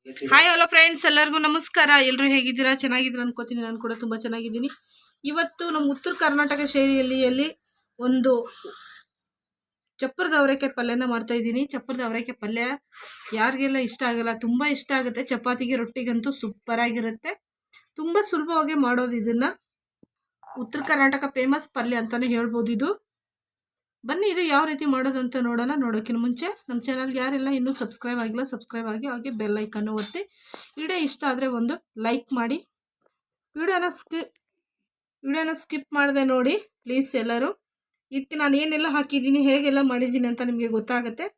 Hi hello friends, ಎಲ್ಲರಿಗೂ ನಮಸ್ಕಾರ. ಎಲ್ಲರೂ ಹೇಗಿದ್ದೀರಾ? ಚೆನ್ನಾಗಿದ್ದೀರಾ ಅನ್ಕೋತೀನಿ. ನಾನು ಕೂಡ ತುಂಬ ಚೆನ್ನಾಗಿದ್ದೀನಿ. ಇವತ್ತು ನಮ್ಮ ಉತ್ತರ ಕರ್ನಾಟಕ ಶೈಲಿಯಲ್ಲಿ ಒಂದು ಚಪ್ಪರದ ಅವರೆಕಾಯಿ ಪಲ್ಯನ ಮಾಡ್ತಾ ಇದ್ದೀನಿ. ಚಪ್ಪರದ ಅವರೆಕಾಯಿ ಪಲ್ಯ ಯಾರಿಗೆಲ್ಲ ಇಷ್ಟ ಆಗಲ್ಲ, ತುಂಬ ಇಷ್ಟ ಆಗುತ್ತೆ. ಚಪಾತಿಗೆ ರೊಟ್ಟಿಗಂತೂ ಸೂಪರ್ ಆಗಿರುತ್ತೆ. ತುಂಬ ಸುಲಭವಾಗಿ ಮಾಡೋದು ಇದನ್ನ. ಉತ್ತರ ಕರ್ನಾಟಕ ಫೇಮಸ್ ಪಲ್ಯ ಅಂತಾನೆ ಹೇಳ್ಬೋದು ಇದು. ಬನ್ನಿ ಇದು ಯಾವ ರೀತಿ ಮಾಡೋದು ಅಂತ ನೋಡೋಣ. ನೋಡೋಕ್ಕಿಂತ ಮುಂಚೆ ನಮ್ಮ ಚಾನಲ್ಗೆ ಯಾರೆಲ್ಲ ಇನ್ನೂ ಸಬ್ಸ್ಕ್ರೈಬ್ ಆಗಿಲ್ಲ ಸಬ್ಸ್ಕ್ರೈಬ್ ಆಗಿ, ಹಾಗೆ ಬೆಲ್ ಐಕನ್ನು ಒತ್ತಿ. ವಿಡಿಯೋ ಇಷ್ಟ ಆದರೆ ಒಂದು ಲೈಕ್ ಮಾಡಿ. ವಿಡಿಯೋನ ಸ್ಕಿಪ್ ಮಾಡದೆ ನೋಡಿ ಪ್ಲೀಸ್ ಎಲ್ಲರೂ. ಇದಕ್ಕೆ ನಾನು ಏನೆಲ್ಲ ಹಾಕಿದ್ದೀನಿ, ಹೇಗೆಲ್ಲ ಮಾಡಿದ್ದೀನಿ ಅಂತ ನಿಮಗೆ ಗೊತ್ತಾಗುತ್ತೆ.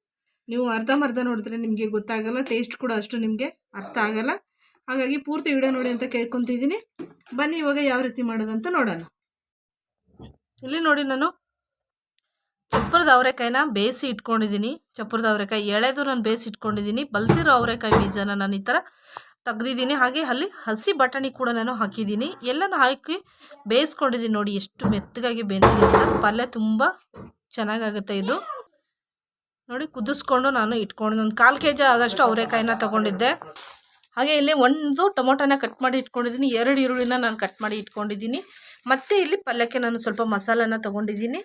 ನೀವು ಅರ್ಧಂಬರ್ಧ ನೋಡಿದ್ರೆ ನಿಮಗೆ ಗೊತ್ತಾಗಲ್ಲ, ಟೇಸ್ಟ್ ಕೂಡ ಅಷ್ಟು ನಿಮಗೆ ಅರ್ಥ ಆಗಲ್ಲ. ಹಾಗಾಗಿ ಪೂರ್ತಿ ವಿಡಿಯೋ ನೋಡಿ ಅಂತ ಕೇಳ್ಕೊತಿದ್ದೀನಿ. ಬನ್ನಿ ಇವಾಗ ಯಾವ ರೀತಿ ಮಾಡೋದಂತ ನೋಡೋಣ. ಇಲ್ಲಿ ನೋಡಿ, ನಾನು ಚಪ್ಪರದ ಅವರೆಕಾಯಿನ ಬೇಯಿಸಿ ಇಟ್ಕೊಂಡಿದ್ದೀನಿ. ಚಪ್ಪರದ ಅವರೆಕಾಯಿ ಎಳೆದು ನಾನು ಬೇಯಿಸಿ ಇಟ್ಕೊಂಡಿದ್ದೀನಿ. ಬಲ್ತಿರೋ ಅವರೆಕಾಯಿ ಬೀಜನ ನಾನು ಈ ಥರ ತೆಗ್ದಿದ್ದೀನಿ. ಹಾಗೆ ಅಲ್ಲಿ ಹಸಿ ಬಟಾಣಿ ಕೂಡ ನಾನು ಹಾಕಿದ್ದೀನಿ. ಎಲ್ಲನೂ ಹಾಕಿ ಬೇಯಿಸ್ಕೊಂಡಿದ್ದೀನಿ. ನೋಡಿ ಎಷ್ಟು ಮೆತ್ತಗಾಗಿ ಬೆಂದಿದೆ ಅಂತ. ಪಲ್ಯ ತುಂಬ ಚೆನ್ನಾಗಾಗುತ್ತೆ ಇದು. ನೋಡಿ ಕುದಿಸ್ಕೊಂಡು ನಾನು ಇಟ್ಕೊಂಡಿದ್ದೆ. ಒಂದು 1/4 kg ಆಗೋಷ್ಟು ಅವರೆಕಾಯಿನ ತೊಗೊಂಡಿದ್ದೆ. ಹಾಗೆ ಇಲ್ಲಿ ಒಂದು ಟೊಮೊಟೊನ ಕಟ್ ಮಾಡಿ ಇಟ್ಕೊಂಡಿದ್ದೀನಿ. 2 ಈರುಳ್ಳಿನ ನಾನು ಕಟ್ ಮಾಡಿ ಇಟ್ಕೊಂಡಿದ್ದೀನಿ. ಮತ್ತು ಇಲ್ಲಿ ಪಲ್ಯಕ್ಕೆ ನಾನು ಸ್ವಲ್ಪ ಮಸಾಲನ ತೊಗೊಂಡಿದ್ದೀನಿ.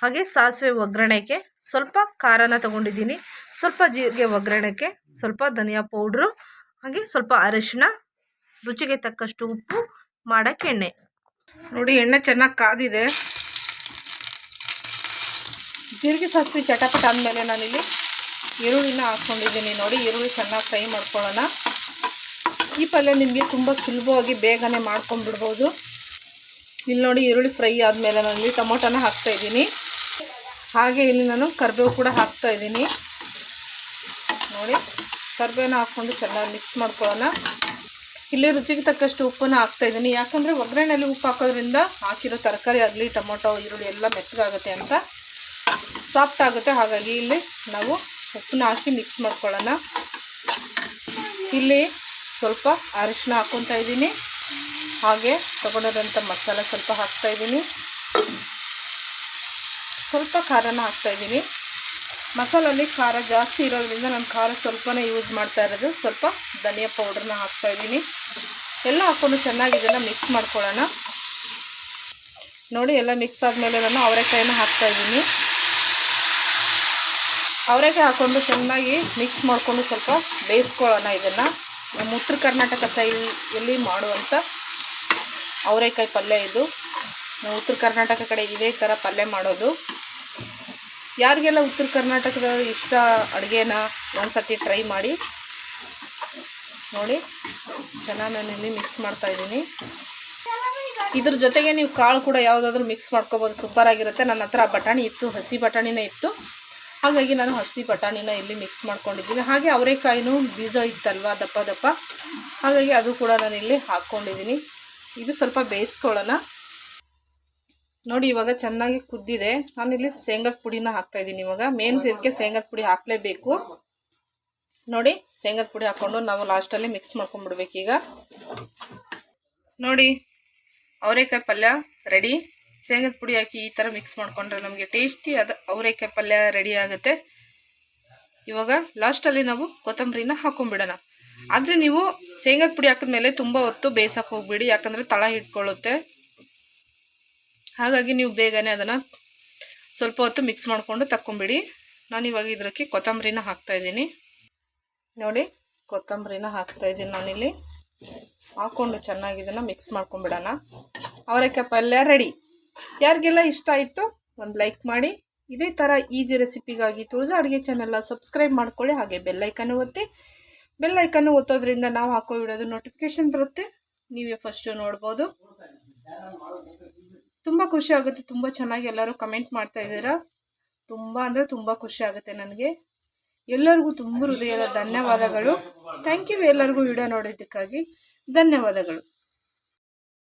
ಹಾಗೆ ಸಾಸಿವೆ ಒಗ್ಗರಣೆಗೆ, ಸ್ವಲ್ಪ ಖಾರನ ತೊಗೊಂಡಿದ್ದೀನಿ, ಸ್ವಲ್ಪ ಜೀರಿಗೆ ಒಗ್ಗರಣೆಗೆ, ಸ್ವಲ್ಪ ಧನಿಯಾ ಪೌಡ್ರು, ಹಾಗೆ ಸ್ವಲ್ಪ ಅರಿಶಿನ, ರುಚಿಗೆ ತಕ್ಕಷ್ಟು ಉಪ್ಪು, ಮಾಡೋಕ್ಕೆ ಎಣ್ಣೆ. ನೋಡಿ ಎಣ್ಣೆ ಚೆನ್ನಾಗಿ ಕಾದಿದೆ. ಜೀರಿಗೆ ಸಾಸಿವೆ ಚಟಪಟ ಅಂದಮೇಲೆ ನಾನಿಲ್ಲಿ ಈರುಳ್ಳಿನ ಹಾಕ್ಕೊಂಡಿದ್ದೀನಿ. ನೋಡಿ ಈರುಳ್ಳಿ ಚೆನ್ನಾಗಿ ಫ್ರೈ ಮಾಡ್ಕೊಳ್ಳೋಣ. ಈ ಪಲ್ಯ ನಿಮಗೆ ತುಂಬ ಸುಲಭವಾಗಿ ಬೇಗನೆ ಮಾಡ್ಕೊಂಡ್ಬಿಡ್ಬೋದು. ಇಲ್ಲಿ ನೋಡಿ ಈರುಳ್ಳಿ ಫ್ರೈ ಆದಮೇಲೆ ನಾನಿಲ್ಲಿ ಟೊಮೊಟೊನ ಹಾಕ್ತಾಯಿದ್ದೀನಿ. ಹಾಗೆ ಇಲ್ಲಿ ನಾನು ಕರಿಬೇವು ಕೂಡ ಹಾಕ್ತಾಯಿದ್ದೀನಿ. ನೋಡಿ ಕರಿಬೇವನ್ನ ಹಾಕ್ಕೊಂಡು ಚೆನ್ನಾಗಿ ಮಿಕ್ಸ್ ಮಾಡ್ಕೊಳ್ಳೋಣ. ಇಲ್ಲಿ ರುಚಿಗೆ ತಕ್ಕಷ್ಟು ಉಪ್ಪನ್ನು ಹಾಕ್ತಾಯಿದ್ದೀನಿ. ಯಾಕಂದರೆ ಒಗ್ಗರಣೆಯಲ್ಲಿ ಉಪ್ಪು ಹಾಕೋದ್ರಿಂದ ಹಾಕಿರೋ ತರಕಾರಿ ಆಗಲಿ ಟೊಮೊಟೊ ಈರುಳ್ಳಿ ಎಲ್ಲ ಮೆತ್ತಗಾಗುತ್ತೆ ಅಂತ, ಸಾಫ್ಟ್ ಆಗುತ್ತೆ. ಹಾಗಾಗಿ ಇಲ್ಲಿ ನಾವು ಉಪ್ಪನ್ನ ಹಾಕಿ ಮಿಕ್ಸ್ ಮಾಡ್ಕೊಳ್ಳೋಣ. ಇಲ್ಲಿ ಸ್ವಲ್ಪ ಅರಿಶಿನ ಹಾಕ್ಕೊತಾ ಇದ್ದೀನಿ. ಹಾಗೆ ತೊಗೊಂಡಿರೋಂಥ ಮಸಾಲೆ ಸ್ವಲ್ಪ ಹಾಕ್ತಾಯಿದ್ದೀನಿ. ಸ್ವಲ್ಪ ಖಾರನ ಹಾಕ್ತಾಯಿದ್ದೀನಿ. ಮಸಾಲಲ್ಲಿ ಖಾರ ಜಾಸ್ತಿ ಇರೋದ್ರಿಂದ ನಾನು ಖಾರ ಸ್ವಲ್ಪನೇ ಯೂಸ್ ಮಾಡ್ತಾ ಇರೋದು. ಸ್ವಲ್ಪ ಧನಿಯಾ ಪೌಡ್ರನ್ನ ಹಾಕ್ತಾಯಿದ್ದೀನಿ. ಎಲ್ಲ ಹಾಕ್ಕೊಂಡು ಚೆನ್ನಾಗಿ ಇದನ್ನು ಮಿಕ್ಸ್ ಮಾಡ್ಕೊಳ್ಳೋಣ. ನೋಡಿ ಎಲ್ಲ ಮಿಕ್ಸ್ ಆದಮೇಲೆ ನಾನು ಅವರೆಕಾಯಿನ ಹಾಕ್ತಾಯಿದ್ದೀನಿ. ಅವರೆಕಾಯಿ ಹಾಕ್ಕೊಂಡು ಚೆನ್ನಾಗಿ ಮಿಕ್ಸ್ ಮಾಡಿಕೊಂಡು ಸ್ವಲ್ಪ ಬೇಯಿಸ್ಕೊಳ್ಳೋಣ. ಇದನ್ನು ನಮ್ಮ ಉತ್ತರ ಕರ್ನಾಟಕ ಶೈಲಿಯಲ್ಲಿ ಮಾಡುವಂಥ ಅವರೆಕಾಯಿ ಪಲ್ಯ ಇದು. ನಾವು ಉತ್ತರ ಕರ್ನಾಟಕ ಕಡೆ ಇದೇ ಥರ ಪಲ್ಯ ಮಾಡೋದು. ಯಾರಿಗೆಲ್ಲ ಉತ್ತರ ಕರ್ನಾಟಕದ ಇಷ್ಟ ಅಡುಗೆನ ಒಂದ್ಸತಿ ಟ್ರೈ ಮಾಡಿ. ನೋಡಿ ಚೆನ್ನಾಗಿ ನಾನಿಲ್ಲಿ ಮಿಕ್ಸ್ ಮಾಡ್ತಾಯಿದ್ದೀನಿ. ಇದ್ರ ಜೊತೆಗೆ ನೀವು ಕಾಳು ಕೂಡ ಯಾವುದಾದ್ರೂ ಮಿಕ್ಸ್ ಮಾಡ್ಕೊಬೋದು, ಸೂಪರಾಗಿರುತ್ತೆ. ನನ್ನ ಹತ್ರ ಬಟಾಣಿ ಇತ್ತು, ಹಸಿ ಬಟಾಣಿನೇ ಇತ್ತು. ಹಾಗಾಗಿ ನಾನು ಹಸಿ ಬಟಾಣಿನ ಇಲ್ಲಿ ಮಿಕ್ಸ್ ಮಾಡ್ಕೊಂಡಿದ್ದೀನಿ. ಹಾಗೆ ಅವರೆಕಾಯಿನೂ ಬೀಜ ಇತ್ತಲ್ವ ದಪ್ಪ ದಪ್ಪ, ಹಾಗಾಗಿ ಅದು ಕೂಡ ನಾನು ಇಲ್ಲಿ ಹಾಕ್ಕೊಂಡಿದ್ದೀನಿ. ಇದು ಸ್ವಲ್ಪ ಬೇಯಿಸ್ಕೊಳ್ಳೋಣ. ನೋಡಿ ಇವಾಗ ಚೆನ್ನಾಗಿ ಕುದ್ದಿದೆ. ನಾನಿಲ್ಲಿ ಶೇಂಗದ ಪುಡಿನ ಹಾಕ್ತಾಯಿದ್ದೀನಿ. ಇವಾಗ ಮೇನ್ ಇದಕ್ಕೆ ಶೇಂಗದ ಪುಡಿ ಹಾಕಲೇಬೇಕು. ನೋಡಿ ಶೇಂಗದ ಪುಡಿ ಹಾಕ್ಕೊಂಡು ನಾವು ಲಾಸ್ಟಲ್ಲಿ ಮಿಕ್ಸ್ ಮಾಡ್ಕೊಂಡ್ಬಿಡ್ಬೇಕು. ಈಗ ನೋಡಿ ಅವರೆಕಾಯಿ ಪಲ್ಯ ರೆಡಿ. ಶೇಂಗದ ಪುಡಿ ಹಾಕಿ ಈ ಥರ ಮಿಕ್ಸ್ ಮಾಡಿಕೊಂಡ್ರೆ ನಮಗೆ ಟೇಸ್ಟಿ ಅದು ಅವರೆಕಾಯಿ ಪಲ್ಯ ರೆಡಿ ಆಗುತ್ತೆ. ಇವಾಗ ಲಾಸ್ಟಲ್ಲಿ ನಾವು ಕೊತ್ತಂಬರಿನ ಹಾಕೊಂಡ್ಬಿಡೋಣ. ಆದರೆ ನೀವು ಶೇಂಗದ ಪುಡಿ ಹಾಕಿದ್ಮೇಲೆ ತುಂಬ ಹೊತ್ತು ಬೇಯಿಸೋಕೆ ಹೋಗ್ಬಿಡಿ, ಯಾಕಂದರೆ ತಳ ಹಿಡ್ಕೊಳ್ಳುತ್ತೆ. ಹಾಗಾಗಿ ನೀವು ಬೇಗನೆ ಅದನ್ನು ಸ್ವಲ್ಪ ಹೊತ್ತು ಮಿಕ್ಸ್ ಮಾಡಿಕೊಂಡು ತಕ್ಕೊಂಬಿಡಿ. ನಾನಿವಾಗ ಇದಕ್ಕೆ ಕೊತ್ತಂಬರಿನ ಹಾಕ್ತಾಯಿದ್ದೀನಿ. ನೋಡಿ ಕೊತ್ತಂಬರಿನ ಹಾಕ್ತಾಯಿದ್ದೀನಿ ನಾನಿಲ್ಲಿ. ಹಾಕ್ಕೊಂಡು ಚೆನ್ನಾಗಿ ಇದನ್ನು ಮಿಕ್ಸ್ ಮಾಡ್ಕೊಂಬಿಡೋಣ. ಅವರೆಕಾಯಿ ಪಲ್ಯ ರೆಡಿ. ಯಾರಿಗೆಲ್ಲ ಇಷ್ಟ ಆಯಿತು ಒಂದು ಲೈಕ್ ಮಾಡಿ. ಇದೇ ಥರ ಈಜಿ ರೆಸಿಪಿಗಾಗಿ ತುಳಜಾ ಅಡುಗೆ ಚಾನೆಲ್ನ ಸಬ್ಸ್ಕ್ರೈಬ್ ಮಾಡ್ಕೊಳ್ಳಿ. ಹಾಗೆ ಬೆಲ್ಲೈಕನ್ನು ಒತ್ತಿ. ಬೆಲ್ಲೈಕನ್ನು ಒತ್ತೋದ್ರಿಂದ ನಾವು ಹಾಕೋ ವಿಡಿಯೋದು ನೋಟಿಫಿಕೇಷನ್ ಬರುತ್ತೆ, ನೀವೇ ಫಸ್ಟು ನೋಡ್ಬೋದು. ತುಂಬ ಖುಷಿ ಆಗುತ್ತೆ. ತುಂಬ ಚೆನ್ನಾಗಿ ಎಲ್ಲರೂ ಕಮೆಂಟ್ ಮಾಡ್ತಾ ಇದ್ದೀರಾ. ತುಂಬ ಅಂದರೆ ತುಂಬ ಖುಷಿ ಆಗುತ್ತೆ ನನಗೆ. ಎಲ್ಲರಿಗೂ ತುಂಬ ಹೃದಯದ ಧನ್ಯವಾದಗಳು. ಥ್ಯಾಂಕ್ ಯು ಎಲ್ಲರಿಗೂ ವಿಡಿಯೋ ನೋಡೋದಕ್ಕಾಗಿ ಧನ್ಯವಾದಗಳು.